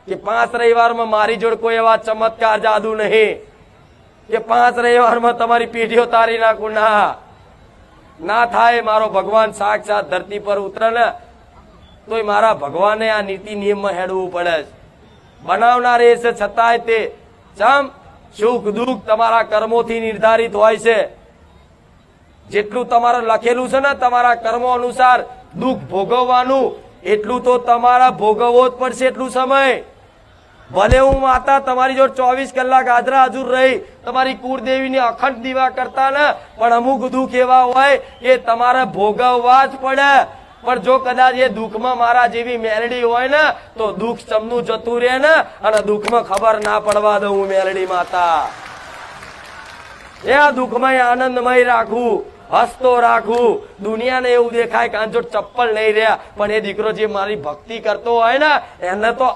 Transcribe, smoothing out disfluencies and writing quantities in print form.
કે 5 રવિવારમાં મારી જોડ કોઈ એવા ચમત્કાર જાદુ નહીં કે 5 રવિવારમાં તમારી પેઢીઓ તારી નાખું. ના થાય. મારો ભગવાન સાક્ષાત ધરતી પર ઉતરે ને તોય મારા ભગવાને આ નીતિ નિયમમાં હેડવું પડે છે. બનાવનાર એ છે, છતાંય તે ચમ સુખ દુઃખ તમારા કર્મોથી નિર્ધારિત હોય છે. જેટલું તમારે લખેલું છે ને તમારા કર્મો અનુસાર દુઃખ ભોગવવાનું, એટલું તો તમારા ભોગવવો જ પડશે. એટલું સમય ભલે હું માતા તમારી જોડે 24 કલાક હાજરા હજુર રહી તમારી કુળદેવીની અખંડ દીવા કરતા ને, પણ અમુક દુઃખ એવા હોય કે તમારે ભોગવવા જ પડે. પણ જો કદાચ એ દુઃખમાં મારા જેવી મેલડી હોય ને તો દુઃખ ચમનું જતું રહે ને, અને દુઃખમાં ખબર ના પડવા દઉં હું મેલડી માતા. એ આ દુઃખમાં આનંદમય રાખવું, હસતો રાખવું. દુનિયાને એવું દેખાય કે આને જો ચપ્પલ નહીં રહ્યા, પણ એ દીકરો જે મારી ભક્તિ કરતો હોય ને એને તો